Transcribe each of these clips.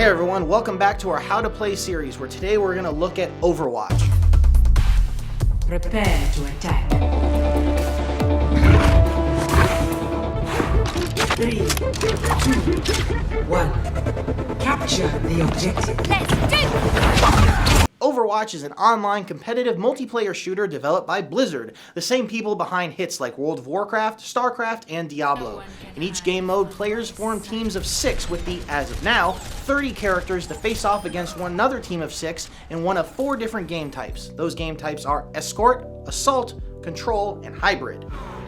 Hey everyone, welcome back to our How to Play series, where today we're going to look at Overwatch. Prepare to attack. 3, 2, 1. Capture the objective. Let's do! Overwatch is an online competitive multiplayer shooter developed by Blizzard, the same people behind hits like World of Warcraft, StarCraft, and Diablo. In each game mode, players form teams of 6 with the, as of now, 30 characters to face off against one another team of 6 in one of 4 different game types. Those game types are Escort, Assault, Control, and Hybrid.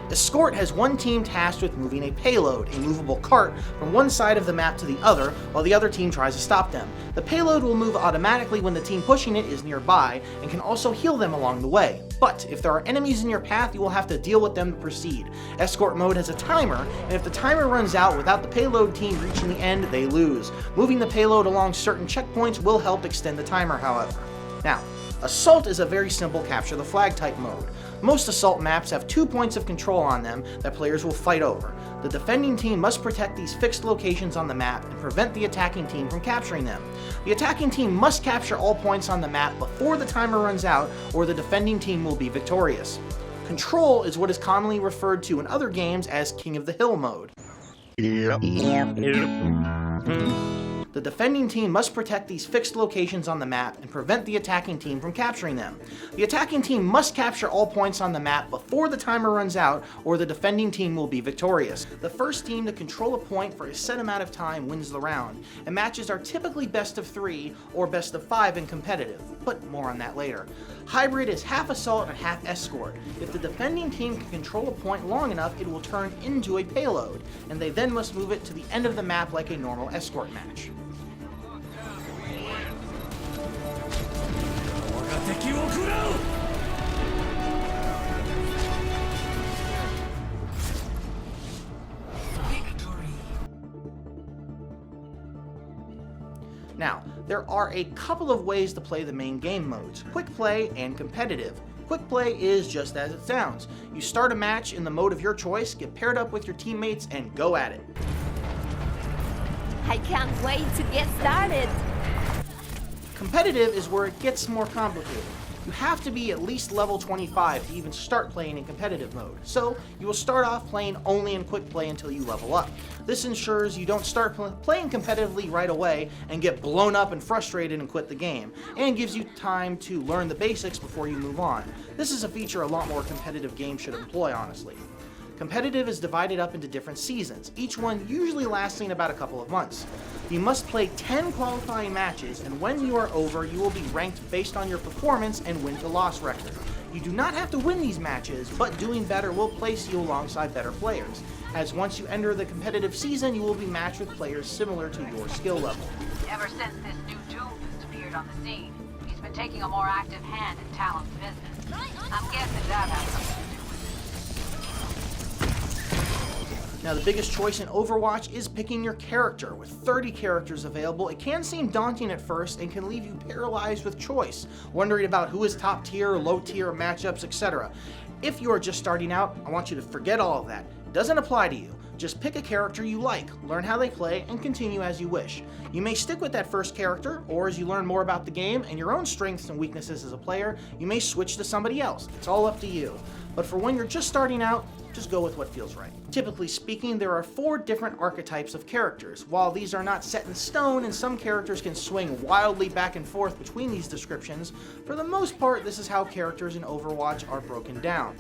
Escort has one team tasked with moving a payload, a movable cart, from one side of the map to the other, while the other team tries to stop them. The payload will move automatically when the team pushing it is nearby, and can also heal them along the way. But if there are enemies in your path, you will have to deal with them to proceed. Escort mode has a timer, and if the timer runs out without the payload team reaching the end, they lose. Moving the payload along certain checkpoints will help extend the timer, however. Now, Assault is a very simple capture the flag type mode. Most Assault maps have 2 points of control on them that players will fight over. The defending team must protect these fixed locations on the map and prevent the attacking team from capturing them. The attacking team must capture all points on the map before the timer runs out, or the defending team will be victorious. Control is what is commonly referred to in other games as King of the Hill mode. The defending team must protect these fixed locations on the map and prevent the attacking team from capturing them. The attacking team must capture all points on the map before the timer runs out, or the defending team will be victorious. The first team to control a point for a set amount of time wins the round, and matches are typically best of 3 or best of 5 in competitive, but more on that later. Hybrid is half Assault and half Escort. If the defending team can control a point long enough, it will turn into a payload, and they then must move it to the end of the map like a normal Escort match. Now, there are a couple of ways to play the main game modes, Quick Play and Competitive. Quick Play is just as it sounds. You start a match in the mode of your choice, get paired up with your teammates, and go at it. I can't wait to get started. Competitive is where it gets more complicated. You have to be at least level 25 to even start playing in competitive mode, so you will start off playing only in Quick Play until you level up. This ensures you don't start playing competitively right away and get blown up and frustrated and quit the game, and gives you time to learn the basics before you move on. This is a feature a lot more competitive games should employ, honestly. Competitive is divided up into different seasons, each one usually lasting about a couple of months. You must play 10 qualifying matches, and when you are over, you will be ranked based on your performance and win-to-loss record. You do not have to win these matches, but doing better will place you alongside better players, as once you enter the competitive season, you will be matched with players similar to your skill level. Ever since this new Doomfist appeared on the scene, he's been taking a more active hand in Talon's business. I'm guessing that has something to do with it. Now, the biggest choice in Overwatch is picking your character. With 30 characters available, it can seem daunting at first and can leave you paralyzed with choice, wondering about who is top tier, low tier, matchups, etc. If you are just starting out, I want you to forget all of that. It doesn't apply to you. Just pick a character you like, learn how they play, and continue as you wish. You may stick with that first character, or as you learn more about the game and your own strengths and weaknesses as a player, you may switch to somebody else. It's all up to you. But for when you're just starting out, just go with what feels right. Typically speaking, there are 4 different archetypes of characters. While these are not set in stone and some characters can swing wildly back and forth between these descriptions, for the most part, this is how characters in Overwatch are broken down.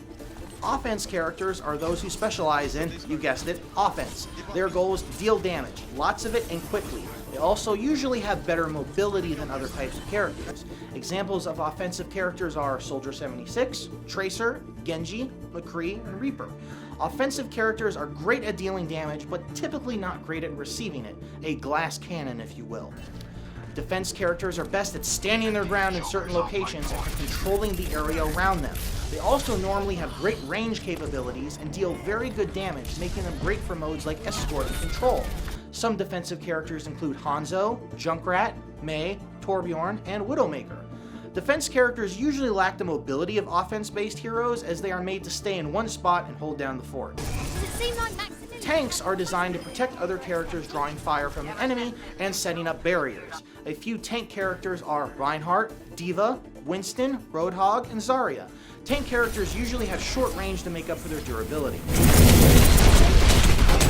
Offense characters are those who specialize in, you guessed it, offense. Their goal is to deal damage, lots of it and quickly. They also usually have better mobility than other types of characters. Examples of offensive characters are Soldier 76, Tracer, Genji, McCree, and Reaper. Offensive characters are great at dealing damage, but typically not great at receiving it, a glass cannon if you will. Defense characters are best at standing their ground in certain locations and controlling the area around them. They also normally have great range capabilities and deal very good damage, making them great for modes like Escort and Control. Some defensive characters include Hanzo, Junkrat, Mei, Torbjorn, and Widowmaker. Defense characters usually lack the mobility of offense-based heroes, as they are made to stay in one spot and hold down the fort. Does it seem like Maximilian Tanks are designed to protect other characters drawing fire from the enemy and setting up barriers. A few tank characters are Reinhardt, D.Va, Winston, Roadhog, and Zarya. Tank characters usually have short range to make up for their durability.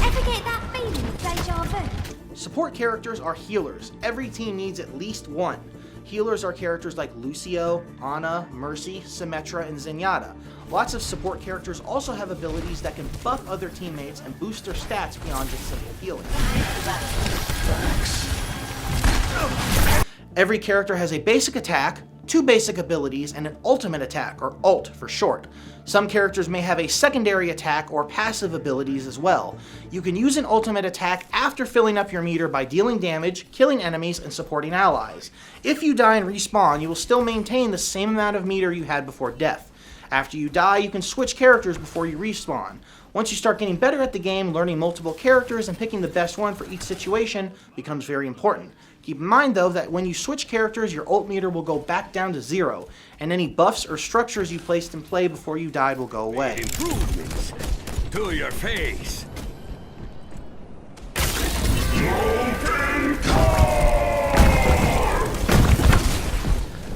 Ever get that feeling of deja vu? Support characters are healers. Every team needs at least one. Healers are characters like Lucio, Ana, Mercy, Symmetra, and Zenyatta. Lots of support characters also have abilities that can buff other teammates and boost their stats beyond just simple healing. Every character has a basic attack, 2 basic abilities, and an ultimate attack, or ult for short. Some characters may have a secondary attack or passive abilities as well. You can use an ultimate attack after filling up your meter by dealing damage, killing enemies, and supporting allies. If you die and respawn, you will still maintain the same amount of meter you had before death. After you die, you can switch characters before you respawn. Once you start getting better at the game, learning multiple characters and picking the best one for each situation becomes very important. Keep in mind though that when you switch characters, your ult meter will go back down to 0, and any buffs or structures you placed in play before you died will go away. Improvements to your face.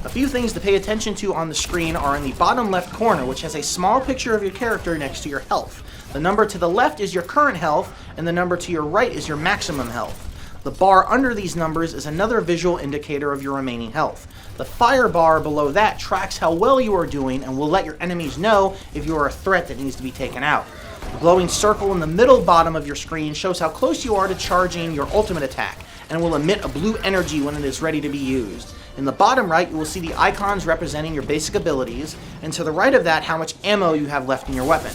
A few things to pay attention to on the screen are in the bottom left corner, which has a small picture of your character next to your health. The number to the left is your current health, and the number to your right is your maximum health. The bar under these numbers is another visual indicator of your remaining health. The fire bar below that tracks how well you are doing and will let your enemies know if you are a threat that needs to be taken out. The glowing circle in the middle bottom of your screen shows how close you are to charging your ultimate attack and will emit a blue energy when it is ready to be used. In the bottom right, you will see the icons representing your basic abilities, and to the right of that, how much ammo you have left in your weapon.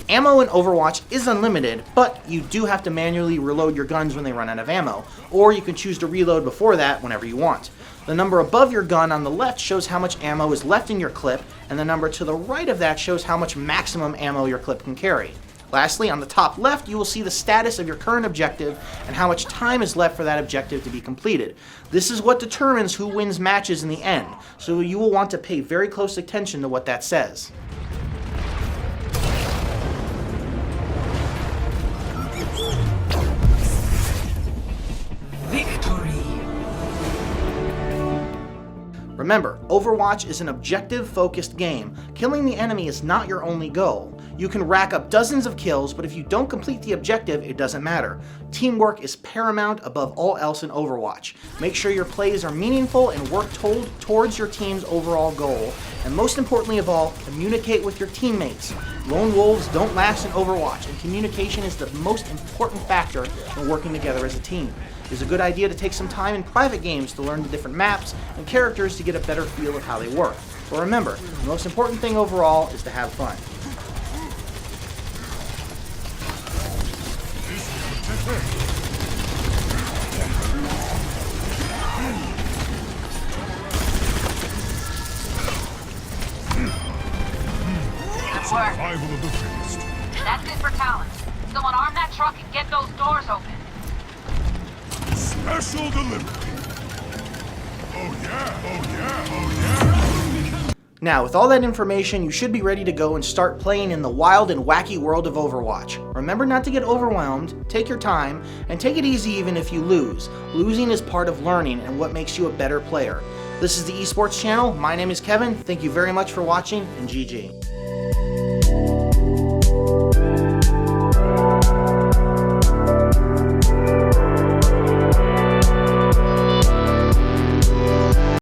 Ammo in Overwatch is unlimited, but you do have to manually reload your guns when they run out of ammo, or you can choose to reload before that whenever you want. The number above your gun on the left shows how much ammo is left in your clip, and the number to the right of that shows how much maximum ammo your clip can carry. Lastly, on the top left, you will see the status of your current objective and how much time is left for that objective to be completed. This is what determines who wins matches in the end, so you will want to pay very close attention to what that says. Victory. Remember, Overwatch is an objective-focused game. Killing the enemy is not your only goal. You can rack up dozens of kills, but if you don't complete the objective, it doesn't matter. Teamwork is paramount above all else in Overwatch. Make sure your plays are meaningful and work towards your team's overall goal. And most importantly of all, communicate with your teammates. Lone wolves don't last in Overwatch, and communication is the most important factor in working together as a team. It's a good idea to take some time in private games to learn the different maps and characters to get a better feel of how they work. But remember, the most important thing overall is to have fun. Good work. Survival of the fittest. That's it for talent. Someone arm that truck and get those doors open. Special delivery. Oh yeah, oh yeah, oh yeah. Now, with all that information, you should be ready to go and start playing in the wild and wacky world of Overwatch. Remember not to get overwhelmed, take your time, and take it easy even if you lose. Losing is part of learning and what makes you a better player. This is the Esports Channel. My name is Kevin. Thank you very much for watching, and GG.